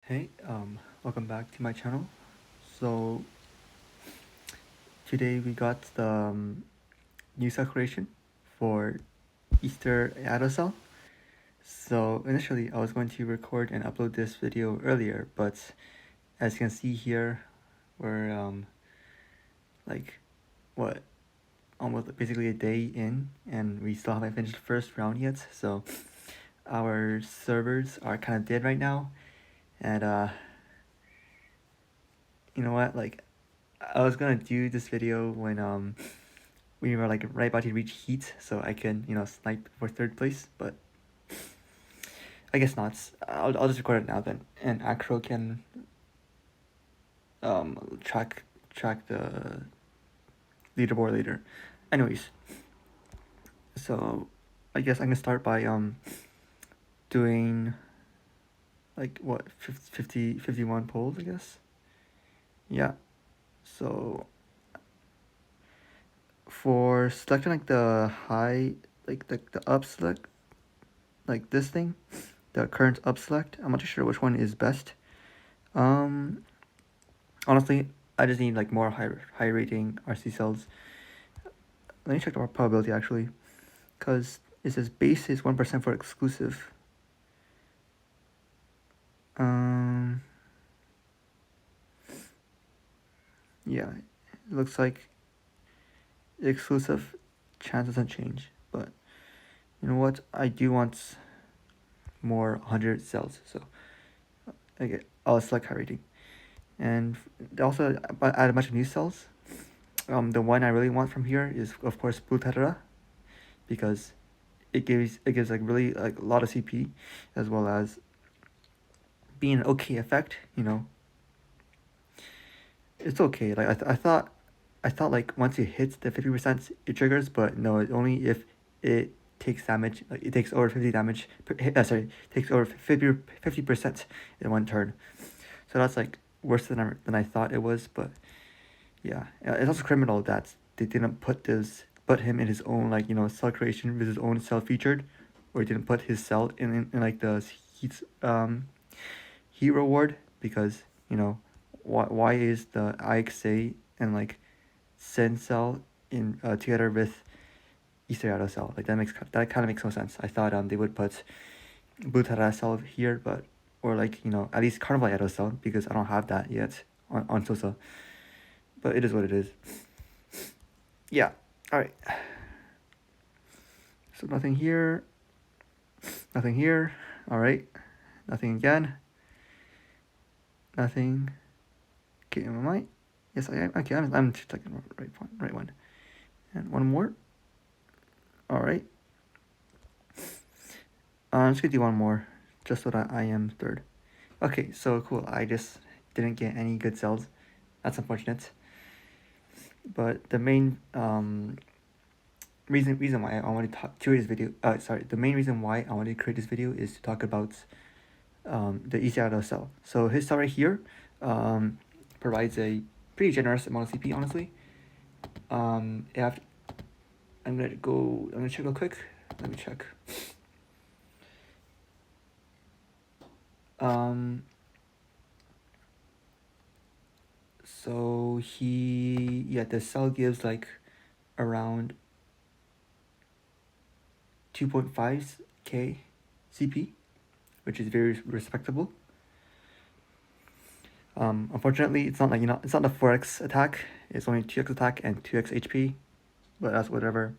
Hey, welcome back to my channel. So today we got the new cell creation for Easter Ayato. So initially I was going to record and upload this video earlier, but as you can see here, we're like what almost basically a day in, and we still haven't finished the first round yet. So our servers are kind of dead right now, and you know what? Like I was gonna do this video when we were like right about to reach heat, so I can snipe for third place. But I guess not. I'll just record it now then, and Acro can track the leaderboard later. Anyways, so I guess I'm gonna start by doing like what 51 polls, I guess. Yeah. So for selecting like the high, like the up select, like this thing, the current up select, I'm not too sure which one is best. Um, Honestly, I just need like more high rating RC cells. Let me check the probability actually, because it says base is 1% for exclusive. Um, yeah, it looks like exclusive chance doesn't change, but you know what? I do want more 100 cells, so okay, I'll select high rating. And also add a bunch of new cells. The one I really want from here is of course Blue Tetra, because it gives like really like a lot of CP, as well as being an okay effect. It's okay. Like I thought like once it hits the 50% it triggers, but no, it only if it takes damage. Like it takes over 50 damage. Takes over 50% in one turn. So that's like worse than I thought it was. But yeah, it's also criminal that they didn't put him in his own like cell creation with his own cell featured, or he didn't put his cell in like the heat reward, because why is the IXA and like Sen cell in together with Easter cell? Like that kind of makes no sense. I thought they would put Butara cell here, but or like at least Carnival Ayato cell, because I don't have that yet on Sosa. But it is what it is. Yeah. All right. So nothing here. Nothing here. All right. Nothing again. Nothing. Okay, am I? Yes, I am. Okay, I'm checking right one. And one more. All right. I'm just gonna do one more, just so that I am third. Okay, so cool. I just didn't get any good cells. That's unfortunate. But the main reason why I wanted to create this video. The main reason why I wanted to create this video is to talk about the Ayato cell. So his cell right here provides a pretty generous amount of CP, honestly. If I'm gonna check real quick. Let me check. So the cell gives like around 2.5k CP, which is very respectable. Unfortunately, it's not it's not a 4x attack. It's only 2x attack and 2x HP, but that's whatever.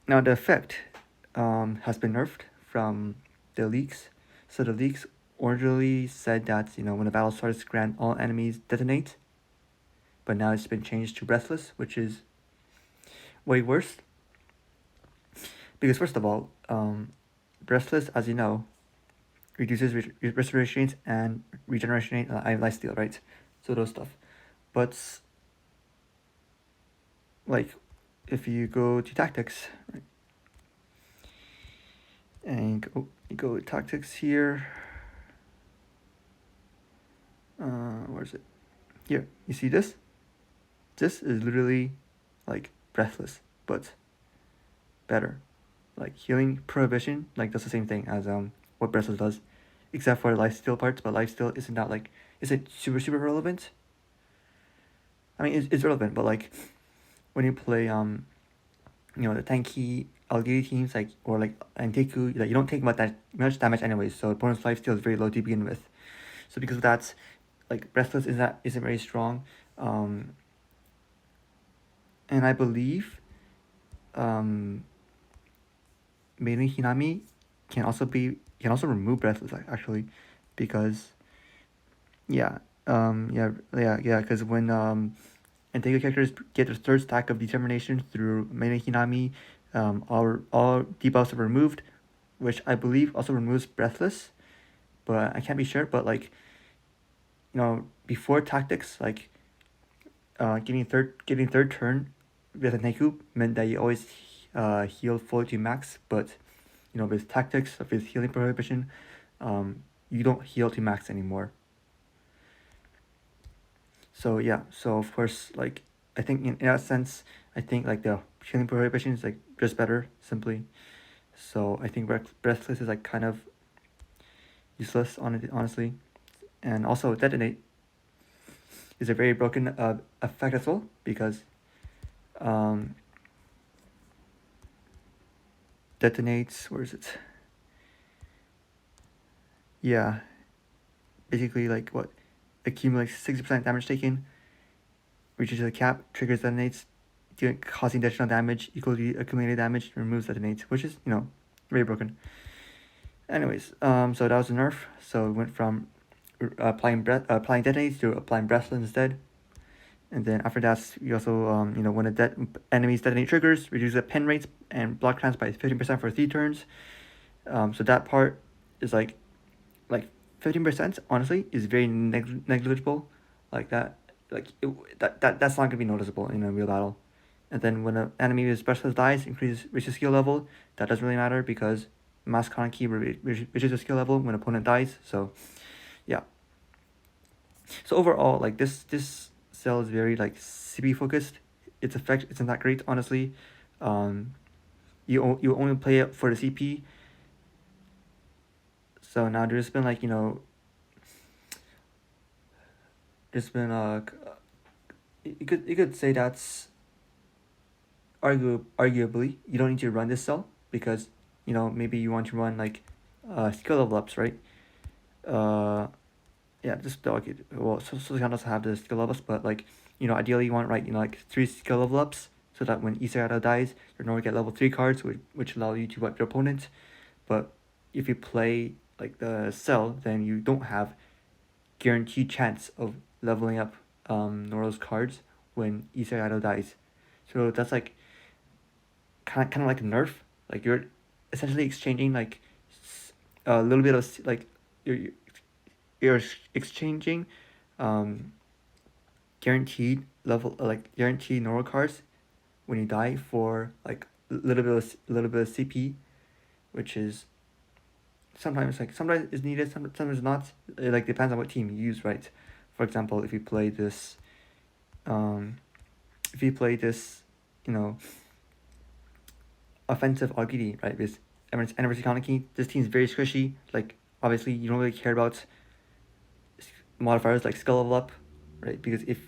Now the effect has been nerfed from the leaks. So the leaks originally said that when a battle starts, grant all enemies detonate, but now it's been changed to breathless, which is way worse. Because first of all, breathless, as you know, reduces restoration rate and regeneration rate, lifesteal, right? So those stuff. But like, if you go to tactics, right, and you go to tactics here. Where is it? Here, you see this? This is literally like breathless, but better. Like healing prohibition, like that's the same thing as what breathless does. except for lifesteal parts, but lifesteal isn't that like, is it super relevant? I mean, it's relevant, but like when you play the tanky Algiri teams like or like Anteku, like you don't take much damage anyways, so opponent's lifesteal is very low to begin with. So because of that, like Breathless isn't very strong. Um, and I believe um, mainly Hinami can also remove Breathless actually, because because when Antega characters get their third stack of determination through mainly Hinami, all debuffs are removed, which I believe also removes Breathless, but I can't be sure. But like before tactics, like getting third turn with a Neku meant that you always heal fully to max, but with tactics with healing prohibition, you don't heal to max anymore. So yeah, so of course, like I think in that sense, I think like the healing prohibition is like just better simply. So I think breathless is like kind of useless on it honestly, and also detonate is a very broken effect as well because um, detonates. Where is it? Yeah, basically like what accumulates 60% damage taken, reaches the cap, triggers detonates, causing additional damage equal to accumulated damage, removes detonates, which is very broken. Anyways, so that was a nerf. So it went from applying detonates to applying breathless instead. And then after that, you also when enemies detonate triggers, reduce the pen rates and block times by 15% for 3 turns. So that part is like 15%. Honestly, is very negligible. Like that, that's not gonna be noticeable in a real battle. And then when an enemy with specialist dies, reaches skill level, that doesn't really matter because Mass Con key reaches the skill level when opponent dies. So yeah. So overall, like this cell is very like CP focused. Its effect isn't that great, honestly. Um, you only play it for the CP. So now there's been like there's been you could say that's arguably you don't need to run this cell because maybe you want to run like skill level ups, right? Uh, yeah, just like well, so you can also have the skill levels, but like ideally you want like 3 skill level ups so that when Isayata dies, you're going to get level 3 cards, which allow you to wipe your opponent. But if you play like the cell, then you don't have guaranteed chance of leveling up Noro's cards when Isayata dies. So that's like kind of like a nerf. Like you're essentially exchanging like a little bit of like you're exchanging um, guaranteed normal cards when you die for like a little bit of CP, which is sometimes is needed, sometimes not. It like depends on what team you use, right? For example, um, if you play this, you know, offensive Agiri, right, with Emergency Kaneki, this team's very squishy. Like obviously you don't really care about modifiers like skill level up, right? Because if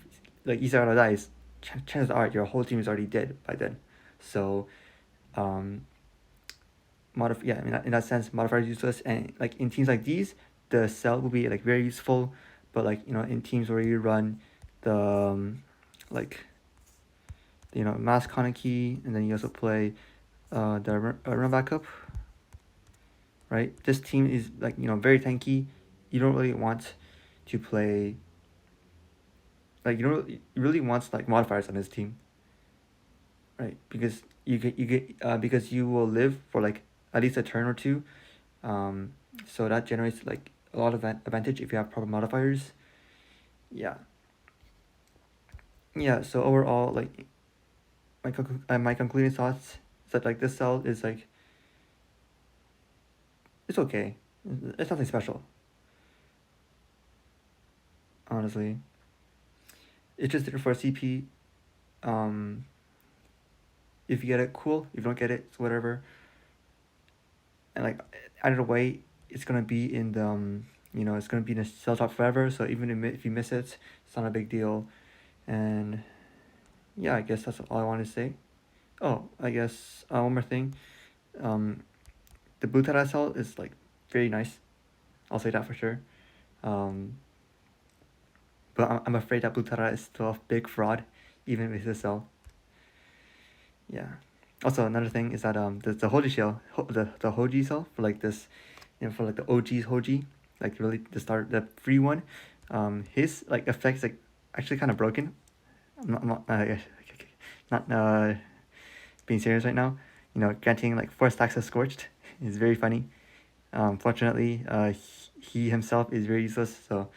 like Isara dies, chances are your whole team is already dead by then. So, um, in that sense, modifiers useless. And like in teams like these, the cell will be like very useful. But like in teams where you run the like mass Kaneki, and then you also play the run backup, right? This team is like very tanky. You don't really want to play like you really wants like modifiers on his team, right? Because because you will live for like at least a turn or two, um, so that generates like a lot of advantage if you have proper modifiers. Yeah, yeah. So overall, like my concluding thoughts is that like this cell is like it's okay. It's nothing special, honestly. It's just there for CP. Um, if you get it, cool. If you don't get it, it's whatever. And like either way, it's gonna be in the it's gonna be in the cell top forever. So even if you miss it, it's not a big deal. And yeah, I guess that's all I want to say. Oh, I guess one more thing. Um, the Butara cell is like very nice. I'll say that for sure. Um, but I'm afraid that Butara is still a big fraud, even with the cell. Yeah. Also, another thing is that the Hoji shell, the Hoji cell for like this, for like the OG's Hoji, like really the free one, his like effects like actually kind of broken. I'm not not being serious right now. Granting like 4 stacks of scorched is very funny. Fortunately, he himself is very useless. So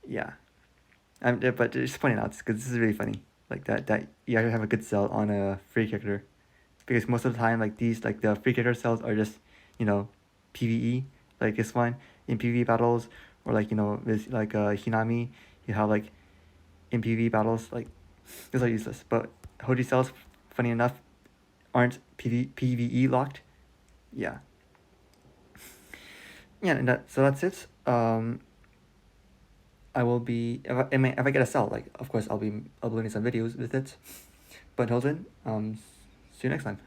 yeah, but just pointing out because this is really funny. Like that you actually have a good sell on a free character, because most of the time like these like the free character cells are just you know PVE, like this one in PvE battles, or like with like Hinami, you have like in PvE battles like those are useless. But Hoji cells, funny enough, aren't PvE locked. Yeah. Yeah, and that's it. I will be if I get a cell, like of course I'll be uploading some videos with it. But until then, see you next time.